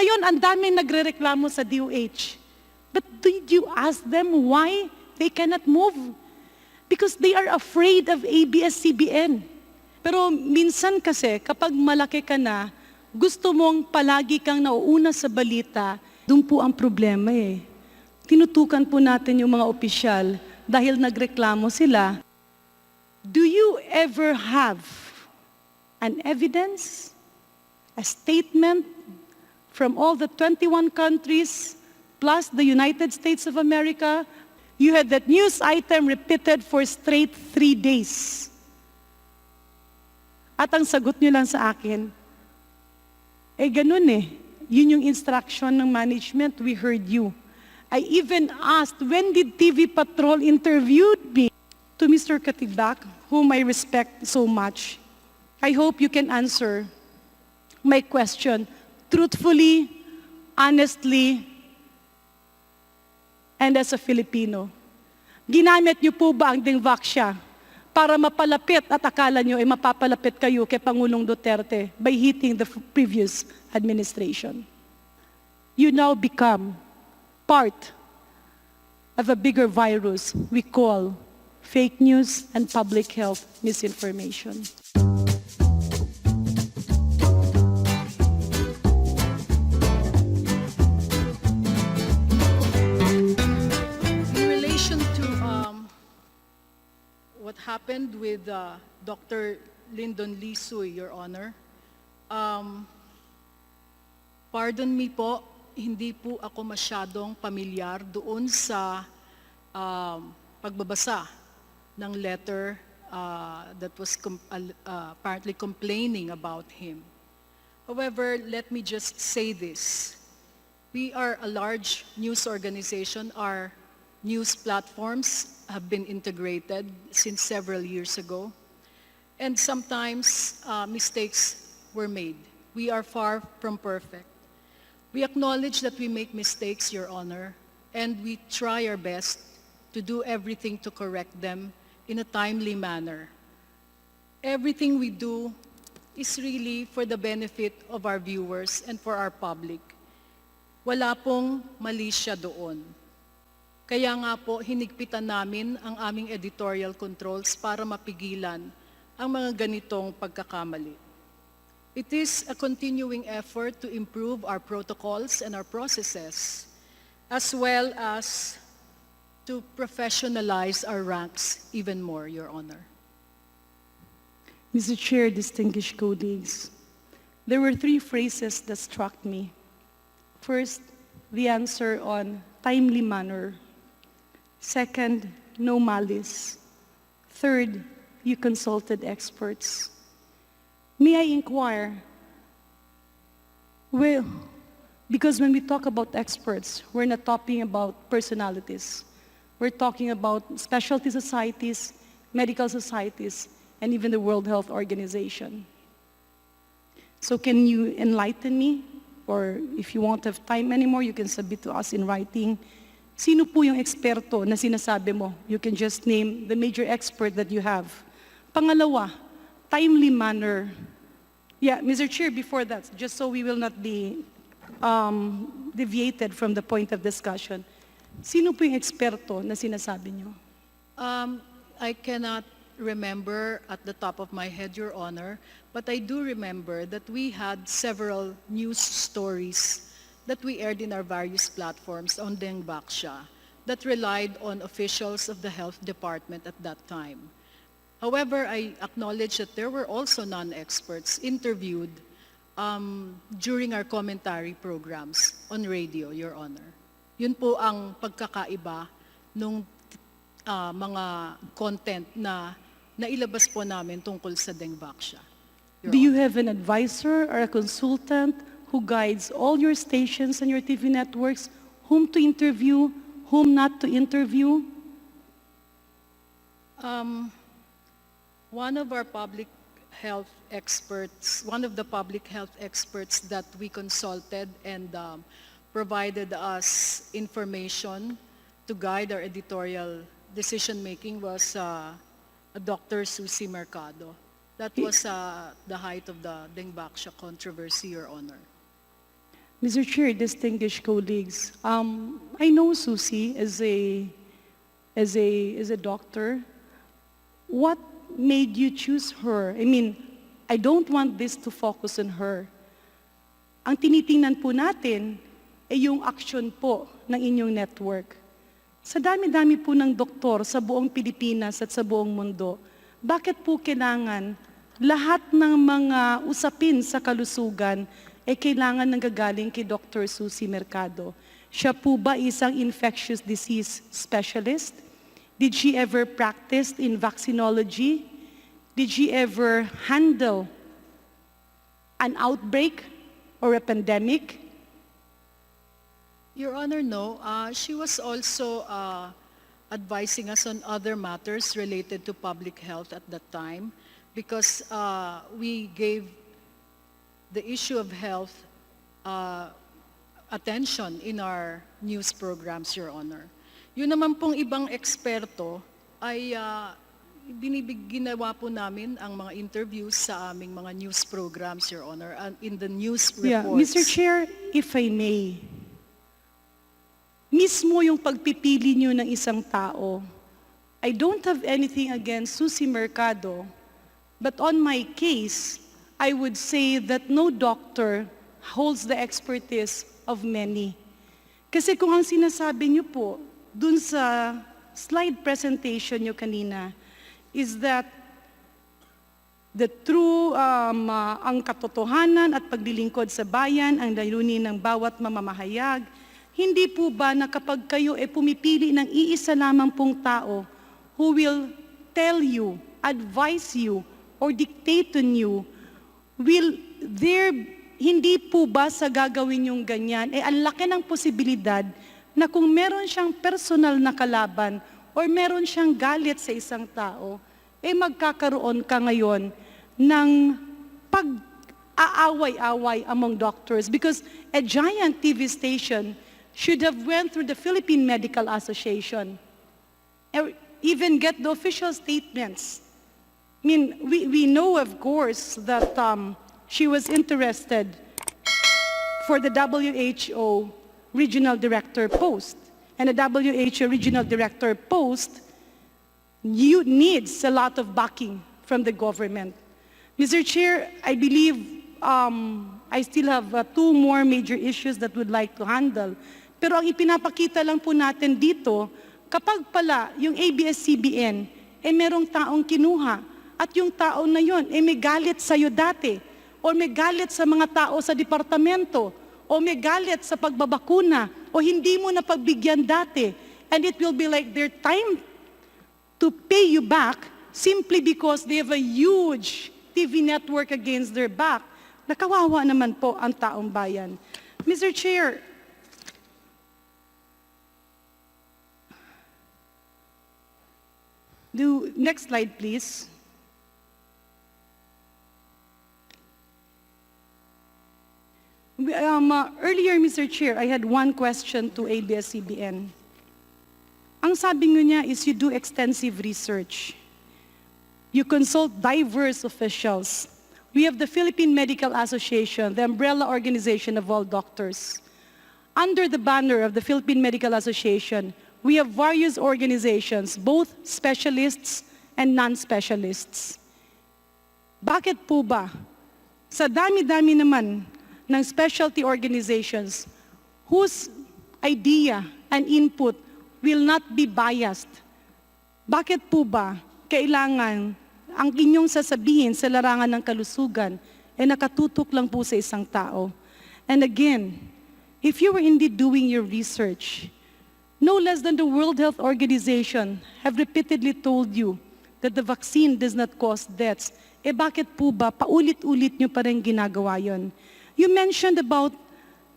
Ngayon, ang daming nagrereklamo sa DOH. But did you ask them why they cannot move? Because they are afraid of ABS-CBN. Pero minsan kasi, kapag malaki ka na, gusto mong palagi kang nauuna sa balita, doon po ang problema eh. Tinutukan po natin yung mga opisyal dahil nagreklamo sila. Do you ever have an evidence, a statement from all the 21 countries plus the United States of America? You had that news item repeated for straight 3 days. At ang sagot nyo lang sa akin, ganun eh. Yun yung instruction ng management, we heard you. I even asked, when did TV Patrol interviewed me? To Mr. Katibak, whom I respect so much, I hope you can answer my question truthfully, honestly, and as a Filipino. Ginamit niyo po ba ang DUENGVXIA para mapalapit at akala niyo ay mapapalapit kayo kay Pangulong Duterte by hitting the previous administration? You now become part of a bigger virus we call fake news and public health misinformation. In relation to what happened with Dr. Lyndon Lisoy, Your Honor, pardon me po, hindi po ako masyadong pamilyar doon sa pagbabasa ng letter that was apparently complaining about him. However, let me just say this. We are a large news organization. Our news platforms have been integrated since several years ago. And sometimes mistakes were made. We are far from perfect. We acknowledge that we make mistakes, Your Honor, and we try our best to do everything to correct them in a timely manner. Everything we do is really for the benefit of our viewers and for our public. Wala pong mali siya doon. Kaya nga po, hinigpitan namin ang aming editorial controls para mapigilan ang mga ganitong pagkakamali. It is a continuing effort to improve our protocols and our processes, as well as to professionalize our ranks even more, Your Honor. Mr. Chair, distinguished colleagues, there were 3 phrases that struck me. First, the answer on timely manner. Second, no malice. Third, you consulted experts. May I inquire, well, because when we talk about experts, we're not talking about personalities. We're talking about specialty societies, medical societies, and even the World Health Organization. So can you enlighten me? Or if you won't have time anymore, you can submit to us in writing. Sino po yung eksperto na sinasabi mo? You can just name the major expert that you have. Pangalawa, timely manner. Yeah, Mr. Chair, before that, just so we will not be deviated from the point of discussion, sino po yung eksperto na sinasabi nyo? I cannot remember at the top of my head, Your Honor, but I do remember that we had several news stories that we aired in our various platforms on DUENGVXIA that relied on officials of the health department at that time. However, I acknowledge that there were also non-experts interviewed during our commentary programs on radio, Your Honor. Yun po ang pagkakaiba nung mga content na nailabas po namin tungkol sa DUENGVXIA. Do you have an advisor or a consultant who guides all your stations and your TV networks, whom to interview, whom not to interview? One of our public health experts, one of the public health experts that we consulted and provided us information to guide our editorial decision-making was Dr. Susie Mercado. That was the height of the DUENGVXIA controversy, Your Honor. Mr. Chair, distinguished colleagues, I know Susie as a doctor. What made you choose her? I mean, I don't want this to focus on her. Ang tinitingnan po natin ay yung action po ng inyong network. Sa dami-dami po ng doktor sa buong Pilipinas at sa buong mundo, bakit po kailangan lahat ng mga usapin sa kalusugan ay kailangan nanggagaling kay Dr. Susie Mercado? Siya po ba isang infectious disease specialist? Did she ever practice in vaccinology? Did she ever handle an outbreak or a pandemic? Your Honor, no. She was also advising us on other matters related to public health at that time because we gave the issue of health attention in our news programs, Your Honor. Yun naman pong ibang eksperto ay ginawa po namin ang mga interviews sa aming mga news programs, Your Honor, and in the news reports. Yeah, Mr. Chair, if I may, mismo yung pagpipili niyo ng isang tao, I don't have anything against Susie Mercado, but on my case, I would say that no doctor holds the expertise of many. Kasi kung ang sinasabi niyo po, dun sa slide presentation niyo kanina, is that the true, ang katotohanan at paglilingkod sa bayan, ang layunin ng bawat mamamahayag. Hindi po ba na kapag kayo pumipili ng iisa lamang pong tao who will tell you, advise you, or dictate on you, hindi po ba sa gagawin yung ganyan, ang laki ng posibilidad na kung meron siyang personal na kalaban or meron siyang galit sa isang tao, magkakaroon ka ngayon ng pag-aaway-away among doctors because a giant TV station should have went through the Philippine Medical Association or even get the official statements. I mean, we know, of course, that she was interested for the WHO regional director post. And the WHO regional director post needs a lot of backing from the government. Mr. Chair, I believe I still have two more major issues that we'd like to handle. Pero ang ipinapakita lang po natin dito, kapag pala yung ABS-CBN, merong taong kinuha, at yung tao na yun, may galit sa'yo dati, o may galit sa mga tao sa departamento, o may galit sa pagbabakuna, o hindi mo na pagbigyan dati, and it will be like their time to pay you back simply because they have a huge TV network against their back, nakawawa naman po ang taong bayan. Mr. Chair, next slide, please. Earlier, Mr. Chair, I had one question to ABS-CBN. Ang sabi nyo niya is you do extensive research. You consult diverse officials. We have the Philippine Medical Association, the umbrella organization of all doctors. Under the banner of the Philippine Medical Association, we have various organizations, both specialists and non-specialists. Bakit po ba? Sa dami-dami naman ng specialty organizations whose idea and input will not be biased. Bakit po ba kailangan ang inyong sasabihin sa larangan ng kalusugan nakatutok lang po sa isang tao? And again, if you were indeed doing your research, no less than the World Health Organization have repeatedly told you that the vaccine does not cause deaths. Bakit po ba paulit-ulit nyo pa rin ginagawa yun? You mentioned about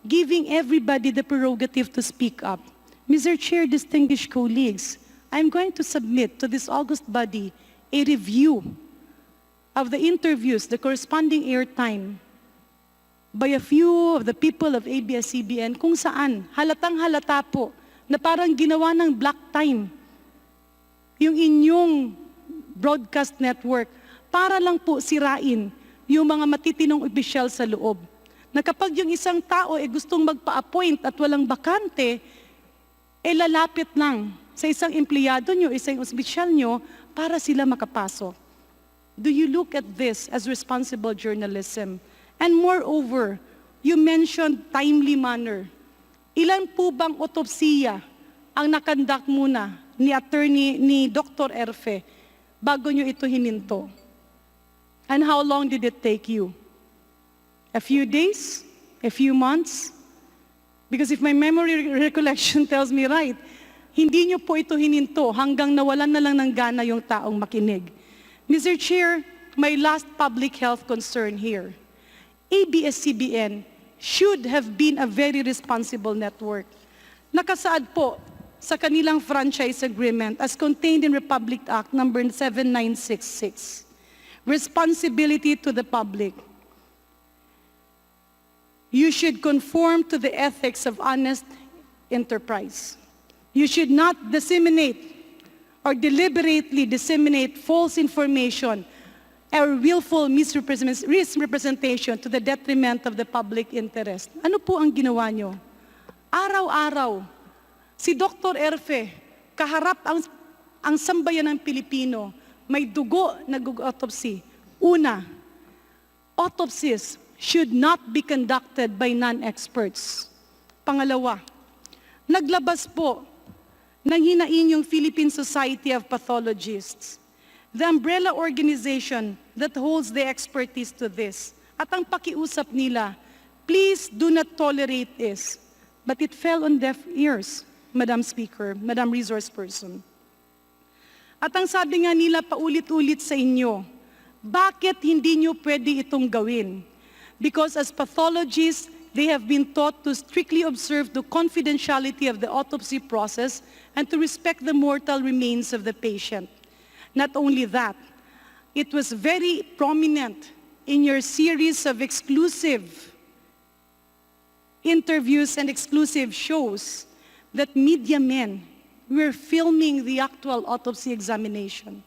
giving everybody the prerogative to speak up. Mr. Chair, distinguished colleagues, I'm going to submit to this august body a review of the interviews, the corresponding airtime by a few of the people of ABS-CBN kung saan halatang halata po na parang ginawa ng black time yung inyong broadcast network para lang po sirain yung mga matitinong opisyal sa loob. na kapag yung isang tao gustong magpa-appoint at walang bakante, lalapit lang sa isang empleyado nyo, isang ospisyal nyo, para sila makapasok. Do you look at this as responsible journalism? And moreover, you mentioned timely manner. Ilan po bang otopsiya ang nakandak muna ni Dr. Erfe bago nyo ito hininto? And how long did it take you? A few days? A few months? Because if my memory recollection tells me right, hindi nyo po ito hininto hanggang nawalan na lang ng gana yung taong makinig. Mr. Chair, my last public health concern here. ABS-CBN should have been a very responsible network. Nakasaad po sa kanilang franchise agreement as contained in Republic Act number 7966. Responsibility to the public. You should conform to the ethics of honest enterprise. You should not disseminate or deliberately disseminate false information or willful misrepresentation to the detriment of the public interest. Ano po ang ginawa nyo? Araw-araw, si Dr. Erfe, kaharap ang sambayan ng Pilipino, may dugo na autopsy. Una, autopsies should not be conducted by non-experts. Pangalawa, naglabas po ng hinain yung Philippine Society of Pathologists, the umbrella organization that holds the expertise to this. At ang pakiusap nila, please do not tolerate this. But it fell on deaf ears, Madam Speaker, Madam Resource Person. At ang sabi nga nila paulit-ulit sa inyo, bakit hindi nyo pwede itong gawin? Because as pathologists, they have been taught to strictly observe the confidentiality of the autopsy process and to respect the mortal remains of the patient. Not only that, it was very prominent in your series of exclusive interviews and exclusive shows that media men were filming the actual autopsy examination.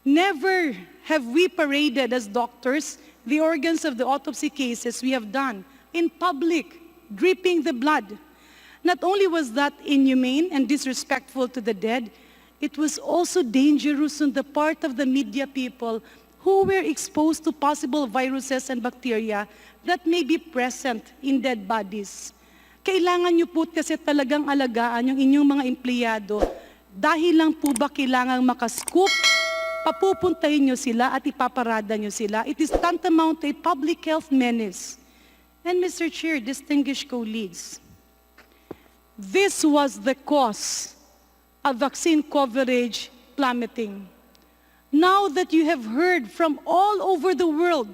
Never have we paraded as doctors the organs of the autopsy cases we have done in public, dripping the blood. Not only was that inhumane and disrespectful to the dead, it was also dangerous on the part of the media people who were exposed to possible viruses and bacteria that may be present in dead bodies. Kailangan nyo po kasi talagang alagaan yung inyong mga empleyado dahil lang po ba kailangang makascoop, papupuntahin nyo sila at ipaparada nyo sila. It is tantamount to a public health menace. And Mr. Chair, distinguished colleagues, this was the cause of vaccine coverage plummeting. Now that you have heard from all over the world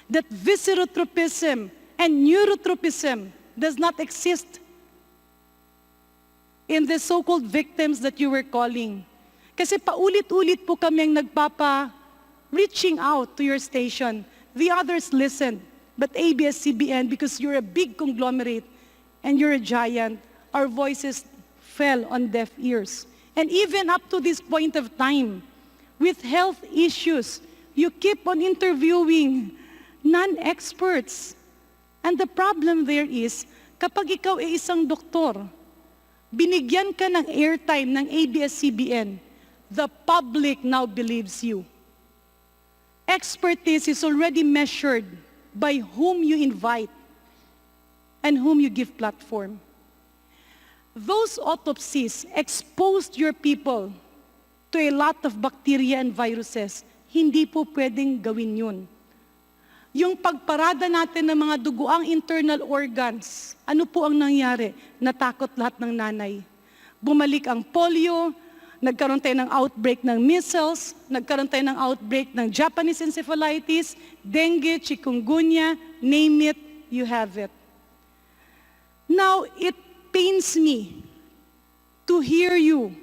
that viscerotropism and neurotropism does not exist in the so-called victims that you were calling. Kasi paulit-ulit po kaming reaching out to your station. The others listened, but ABS-CBN, because you're a big conglomerate and you're a giant, our voices fell on deaf ears. And even up to this point of time, with health issues, you keep on interviewing non-experts. And the problem there is, kapag ikaw ay isang doktor, binigyan ka ng airtime ng ABS-CBN, the public now believes you. Expertise is already measured by whom you invite and whom you give platform. Those autopsies exposed your people to a lot of bacteria and viruses. Hindi po pwedeng gawin yun. Yung pagparada natin ng mga duguang internal organs, ano po ang nangyari? Natakot lahat ng nanay. Bumalik ang polio, nagkaroon tayo ng outbreak ng measles, nagkaroon tayo ng outbreak ng Japanese encephalitis, dengue, chikungunya, name it, you have it. Now, it pains me to hear you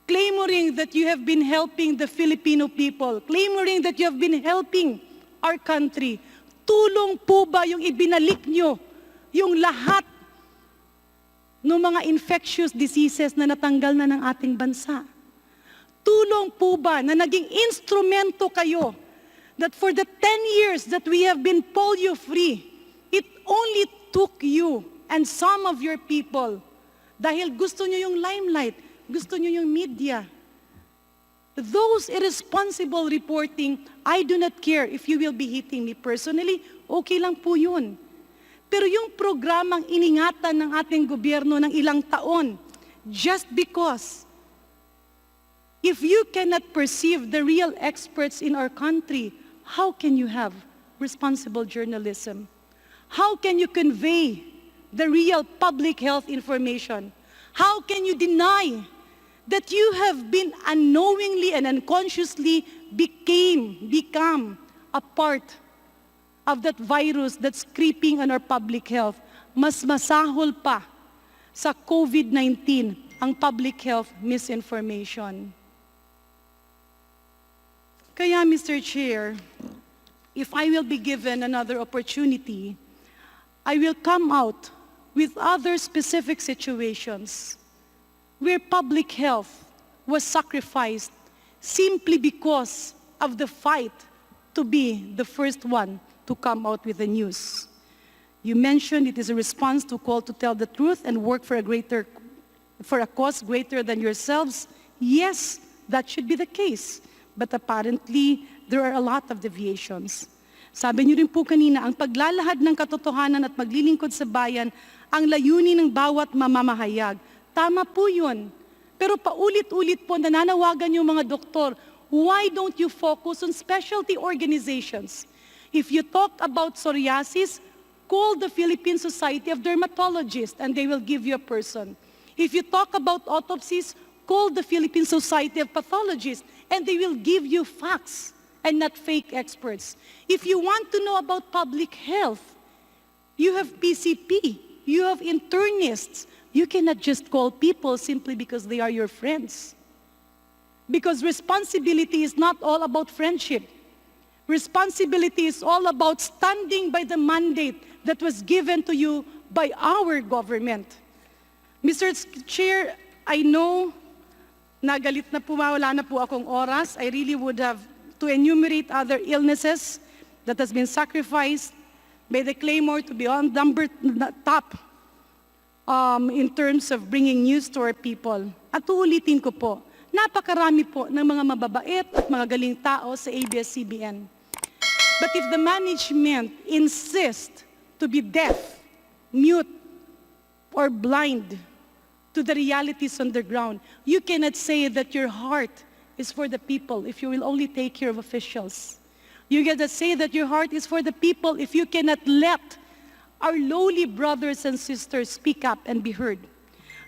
clamoring that you have been helping the Filipino people, clamoring that you have been helping our country. Tulong po ba yung ibinalik nyo, yung lahat ng mga infectious diseases na natanggal na ng ating bansa? Tulong po ba na naging instrumento kayo that for the 10 years that we have been polio-free, it only took you and some of your people dahil gusto nyo yung limelight, gusto nyo yung media. Those irresponsible reporting, I do not care if you will be hitting me personally, okay lang po yun. Pero yung programang iningatan ng ating gobyerno ng ilang taon, just because if you cannot perceive the real experts in our country, how can you have responsible journalism? How can you convey the real public health information? How can you deny that you have been unknowingly and unconsciously become a part of that virus that's creeping on our public health? Mas masahol pa sa COVID-19 ang public health misinformation. Kaya, Mr. Chair, if I will be given another opportunity, I will come out with other specific situations where public health was sacrificed simply because of the fight to be the first one to come out with the news. You mentioned it is a response to call to tell the truth and work for a cause greater than yourselves. Yes, that should be the case. But apparently, there are a lot of deviations. Sabi niyo rin po kanina, ang paglalahad ng katotohanan at maglilingkod sa bayan ang layunin ng bawat mamamahayag. Tama po yun. Pero paulit-ulit po nananawagan yung mga doktor, why don't you focus on specialty organizations? If you talk about psoriasis, call the Philippine Society of Dermatologists and they will give you a person. If you talk about autopsies, call the Philippine Society of Pathologists and they will give you facts and not fake experts. If you want to know about public health, you have PCP, you have internists. You cannot just call people simply because they are your friends. Because responsibility is not all about friendship. Responsibility is all about standing by the mandate that was given to you by our government. Mr. Chair, I know nagalit na po, wala na po akong oras. I really would have to enumerate other illnesses that has been sacrificed by the claymore to be on top in terms of bringing news to our people. At uulitin ko po, napakarami po ng mga mababait at mga galing tao sa ABS-CBN. But if the management insists to be deaf, mute, or blind to the realities on the ground, you cannot say that your heart is for the people if you will only take care of officials. You cannot say that your heart is for the people if you cannot let our lowly brothers and sisters speak up and be heard.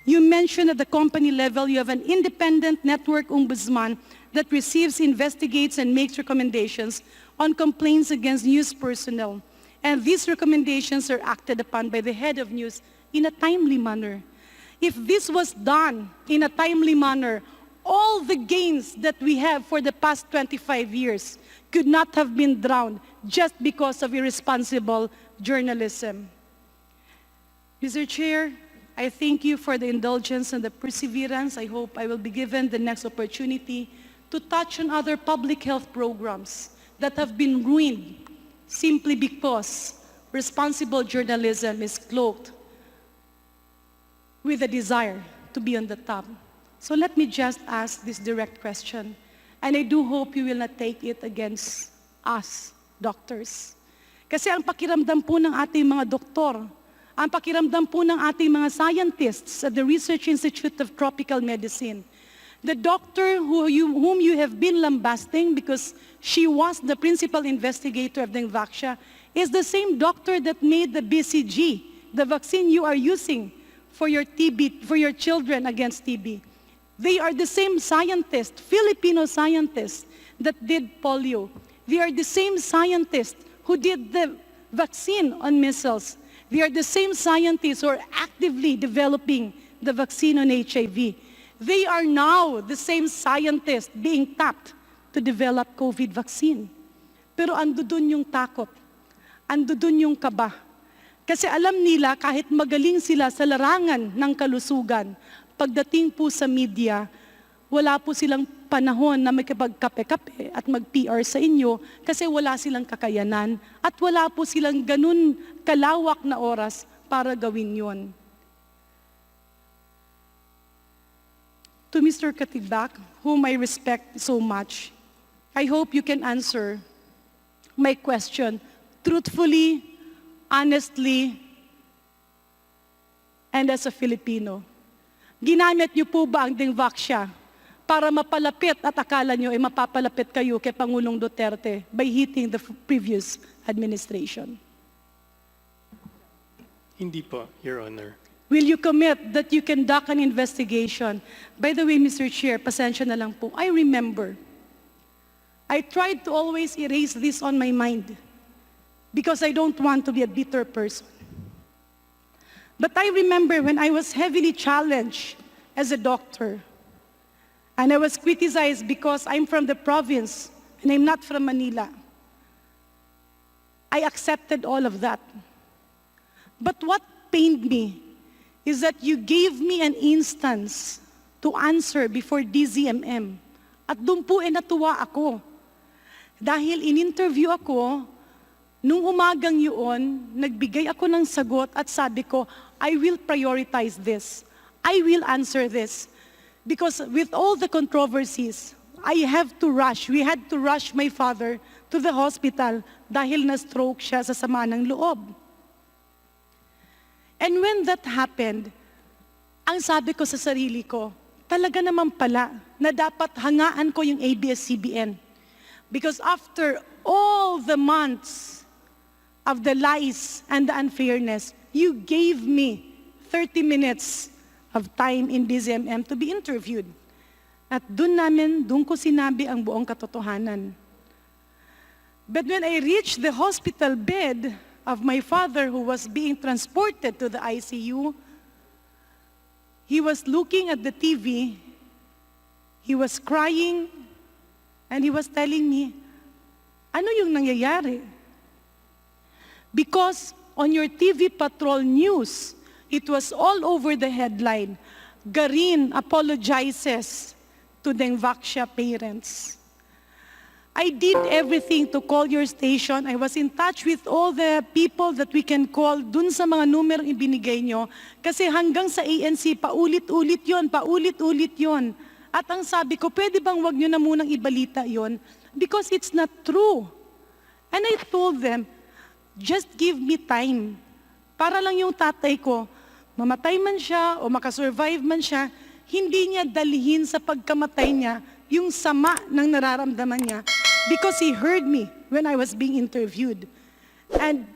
You mentioned at the company level you have an independent network ombudsman that receives, investigates, and makes recommendations on complaints against news personnel. And these recommendations are acted upon by the head of news in a timely manner. If this was done in a timely manner, all the gains that we have for the past 25 years could not have been drowned just because of irresponsible journalism. Mr. Chair, I thank you for the indulgence and the perseverance. I hope I will be given the next opportunity to touch on other public health programs that have been ruined simply because responsible journalism is cloaked with a desire to be on the top. So let me just ask this direct question, and I do hope you will not take it against us, doctors. Kasi ang pakiramdam po ng ating mga doktor, ang pakiramdam po ng ating mga scientists at the Research Institute of Tropical Medicine, the doctor whom you have been lambasting because she was the principal investigator of DUENGVXIA is the same doctor that made the BCG, the vaccine you are using for your TB, for your children against TB. They are the same scientists, Filipino scientists, that did polio. They are the same scientists who did the vaccine on measles. They are the same scientists who are actively developing the vaccine on HIV. They are now the same scientists being tapped to develop COVID vaccine. Pero ando dun yung takot, ando dun yung kaba. Kasi alam nila kahit magaling sila sa larangan ng kalusugan, pagdating po sa media, wala po silang panahon na makipagkape-kape at mag-PR sa inyo kasi wala silang kakayanan at wala po silang ganun kalawak na oras para gawin yon. To Mr. Katigbak, whom I respect so much, I hope you can answer my question truthfully, honestly, and as a Filipino. Ginamit niyo po ba ang DUENGVXIA para mapalapit at akala niyo ay mapapalapit kayo kay Pangulong Duterte by hitting the previous administration? Hindi po, Your Honor. Will you commit that you conduct an investigation? By the way, Mr. Chair, pasensya na lang po. I remember. I tried to always erase this on my mind because I don't want to be a bitter person. But I remember when I was heavily challenged as a doctor and I was criticized because I'm from the province and I'm not from Manila. I accepted all of that. But what pained me is that you gave me an instance to answer before DZMM. At doon po natuwa ako. Dahil in-interview ako, nung umagang yun, nagbigay ako ng sagot at sabi ko, I will prioritize this. I will answer this. Because with all the controversies, I have to rush. We had to rush my father to the hospital dahil na-stroke siya sa sama ng loob. And when that happened, ang sabi ko sa sarili ko, talaga naman pala na dapat hangaan ko yung ABS-CBN. Because after all the months of the lies and the unfairness, you gave me 30 minutes of time in DZMM to be interviewed. At doon ko sinabi ang buong katotohanan. But when I reached the hospital bed of my father who was being transported to the ICU, he was looking at the TV, he was crying, and he was telling me, ano yung nangyayari? Because on your TV Patrol News, it was all over the headline, GARIN apologizes to DUENGVXIA parents. I did everything to call your station. I was in touch with all the people that we can call dun sa mga numero ibinigay nyo. Kasi hanggang sa ANC, paulit-ulit yon. At ang sabi ko, pwede bang wag nyo na munang ibalita yon? Because it's not true. And I told them, just give me time. Para lang yung tatay ko, mamatay man siya o makasurvive man siya, hindi niya dalhin sa pagkamatay niya yung sama ng nararamdaman niya because he heard me when I was being interviewed. And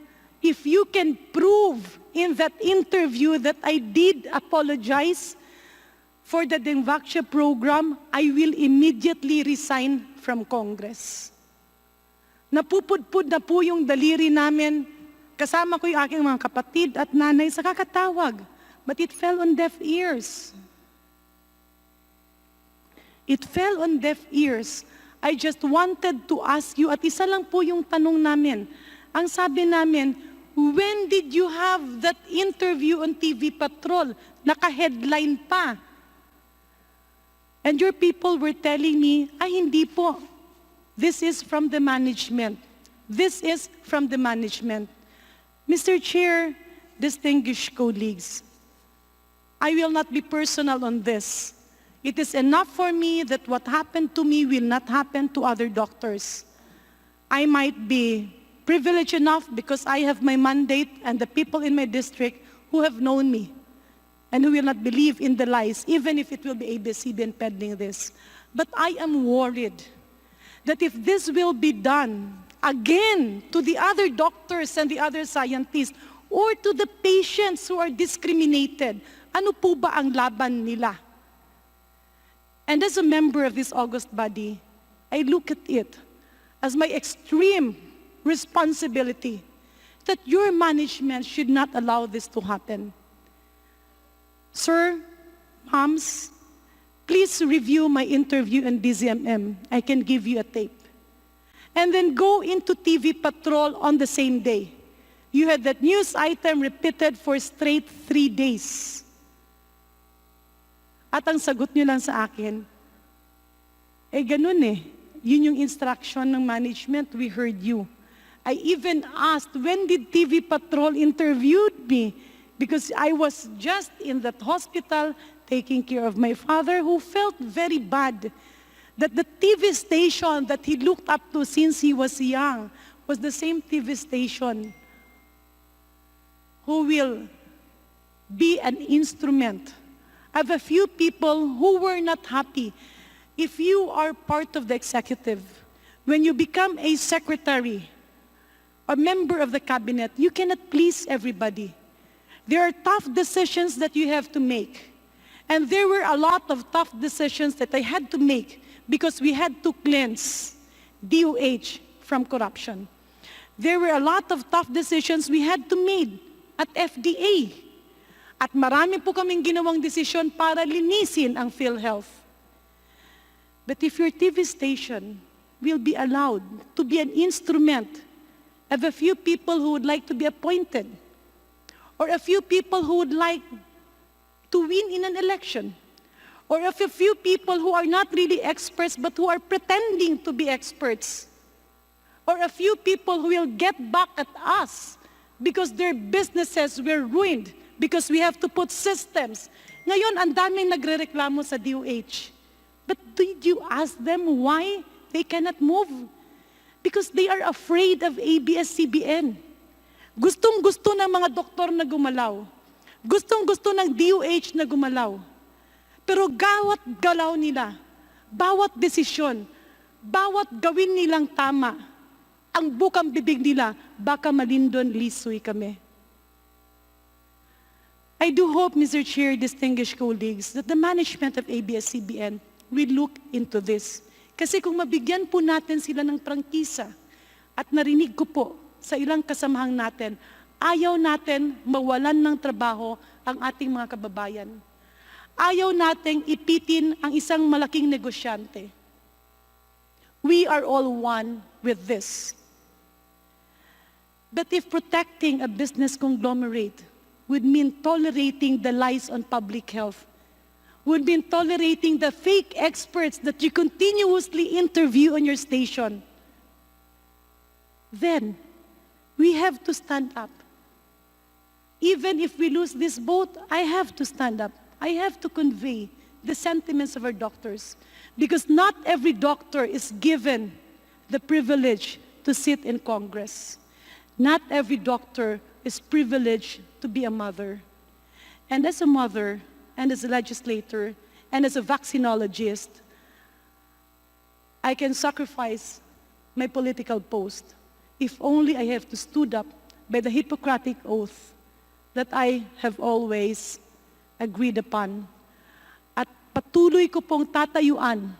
if you can prove in that interview that I did apologize for the DUENGVXIA program, I will immediately resign from Congress. Napupudpud na po yung daliri namin. Kasama ko yung aking mga kapatid at nanay sa kakatawag. But it fell on deaf ears. It fell on deaf ears. I just wanted to ask you, at isa lang po yung tanong namin. Ang sabi namin, when did you have that interview on TV Patrol? Naka-headline pa. And your people were telling me, ay hindi po. This is from the management. This is from the management. Mr. Chair, distinguished colleagues, I will not be personal on this. It is enough for me that what happened to me will not happen to other doctors. I might be privileged enough because I have my mandate and the people in my district who have known me and who will not believe in the lies, even if it will be ABS-CBN pending this. But I am worried that if this will be done again to the other doctors and the other scientists or to the patients who are discriminated, ano po ba ang laban nila? And as a member of this august body, I look at it as my extreme responsibility that your management should not allow this to happen. Sir, moms, please review my interview in DZMM. I can give you a tape. And then go into TV Patrol on the same day. You had that news item repeated for straight 3 days. At ang sagot nyo lang sa akin, ganun eh. Yun yung instruction ng management. We heard you. I even asked, when did TV Patrol interviewed me? Because I was just in that hospital taking care of my father who felt very bad that the TV station that he looked up to since he was young was the same TV station who will be an instrument. I have a few people who were not happy. If you are part of the executive, when you become a secretary, a member of the cabinet, you cannot please everybody. There are tough decisions that you have to make. And there were a lot of tough decisions that I had to make because we had to cleanse DOH from corruption. There were a lot of tough decisions we had to make at FDA. At marami po kaming ginawang desisyon para linisin ang PhilHealth. But if your TV station will be allowed to be an instrument of a few people who would like to be appointed, or a few people who would like to win in an election, or of a few people who are not really experts but who are pretending to be experts, or a few people who will get back at us because their businesses were ruined because we have to put systems. Ngayon, ang daming nagrereklamo sa DOH. But did you ask them why they cannot move? Because they are afraid of ABS-CBN. Gustong-gusto ng mga doktor na gumalaw. Gustong-gusto ng DOH na gumalaw. Pero gawat galaw nila, bawat desisyon, bawat gawin nilang tama, ang bukang bibig nila, baka malindon lisoy kami. I do hope, Mr. Chair, distinguished colleagues, that the management of ABS-CBN will look into this. Kasi kung mabigyan po natin sila ng prangkisa, at narinig ko po sa ilang kasamahang natin, ayaw natin mawalan ng trabaho ang ating mga kababayan. Ayaw nating ipitin ang isang malaking negosyante. We are all one with this. But if protecting a business conglomerate would mean tolerating the lies on public health, would mean tolerating the fake experts that you continuously interview on your station, then we have to stand up. Even if we lose this vote, I have to stand up. I have to convey the sentiments of our doctors. Because not every doctor is given the privilege to sit in Congress. Not every doctor is privileged to be a mother. And as a mother, and as a legislator, and as a vaccinologist, I can sacrifice my political post if only I have to stood up by the Hippocratic oath that I have always agreed upon. At patuloy ko pong tatayuan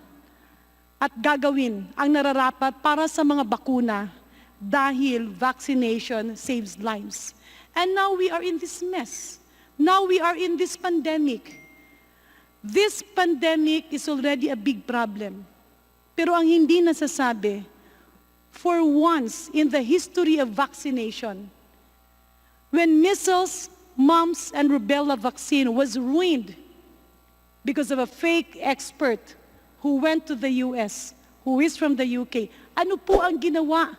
at gagawin ang nararapat para sa mga bakuna dahil vaccination saves lives. And now we are in this mess. Now we are in this pandemic. This pandemic is already a big problem. Pero ang hindi nasasabi, for once in the history of vaccination, when measles, mumps, and rubella vaccine was ruined because of a fake expert who went to the US, who is from the UK, ano po ang ginawa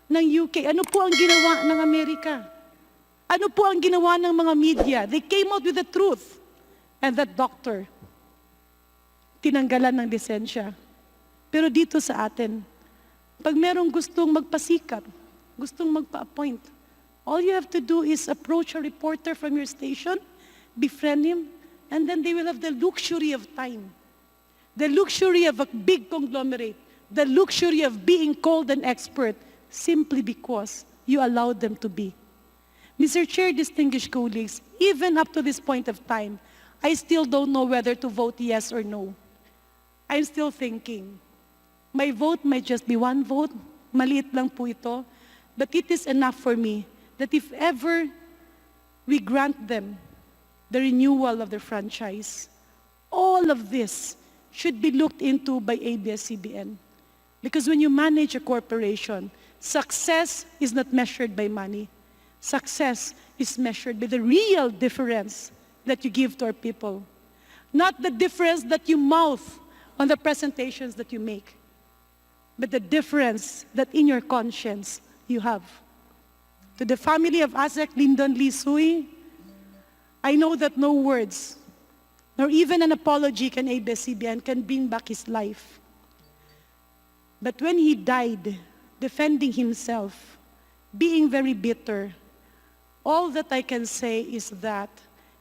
ng UK? Ano po ang ginawa ng Amerika? Ano po ang ginawa ng mga media? They came out with the truth. And that doctor, tinanggalan ng lisensya. Pero dito sa atin, pag merong gustong magpasikap, gustong magpa-appoint, all you have to do is approach a reporter from your station, befriend him, and then they will have the luxury of time. The luxury of a big conglomerate. The luxury of being called an expert simply because you allowed them to be. Mr. Chair, distinguished colleagues, even up to this point of time, I still don't know whether to vote yes or no. I'm still thinking. My vote might just be one vote. Maliit lang po ito. But it is enough for me that if ever we grant them the renewal of their franchise, all of this should be looked into by ABS-CBN. Because when you manage a corporation, success is not measured by money. Success is measured by the real difference that you give to our people. Not the difference that you mouth on the presentations that you make, but the difference that in your conscience you have. To the family of Asek Lyndon Lee Sui, I know that no words, nor even an apology can ABS-CBN can bring back his life. But when he died, defending himself, being very bitter, all that I can say is that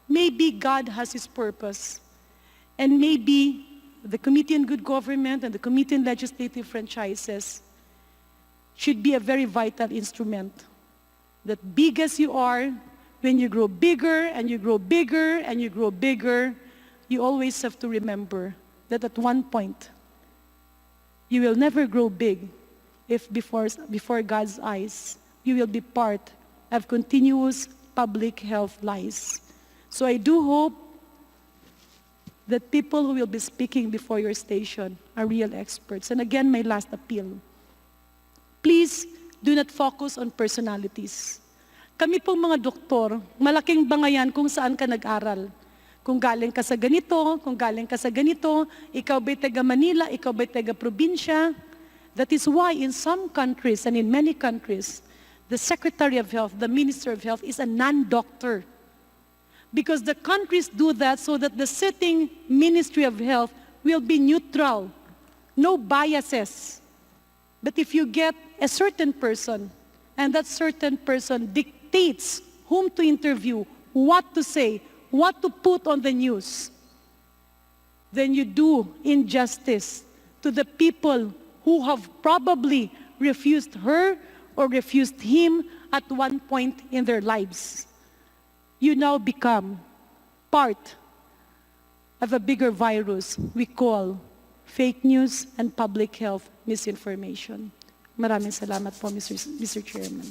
maybe God has His purpose, and maybe the Committee on Good Government and the Committee on Legislative Franchises should be a very vital instrument. That big as you are, when you grow bigger and you grow bigger and you grow bigger, you always have to remember that at one point, you will never grow big if before God's eyes, you will be part of continuous public health lies. So I do hope that people who will be speaking before your station are real experts. And again, my last appeal. Please do not focus on personalities. Kami pong mga doktor, malaking bangayan kung saan ka nag-aral. Kung galing ka sa ganito, kung galing ka sa ganito, ikaw ba'y taga Manila, ikaw ba'y taga probinsya. That is why in some countries and in many countries, the Secretary of Health, the Minister of Health is a non-doctor. Because the countries do that so that the sitting Ministry of Health will be neutral, no biases. But if you get a certain person, and that certain person dictates whom to interview, what to say, what to put on the news, then you do injustice to the people who have probably refused her or refused him at one point in their lives. You now become part of a bigger virus we call fake news and public health misinformation. Maraming salamat po, Mr. Chairman.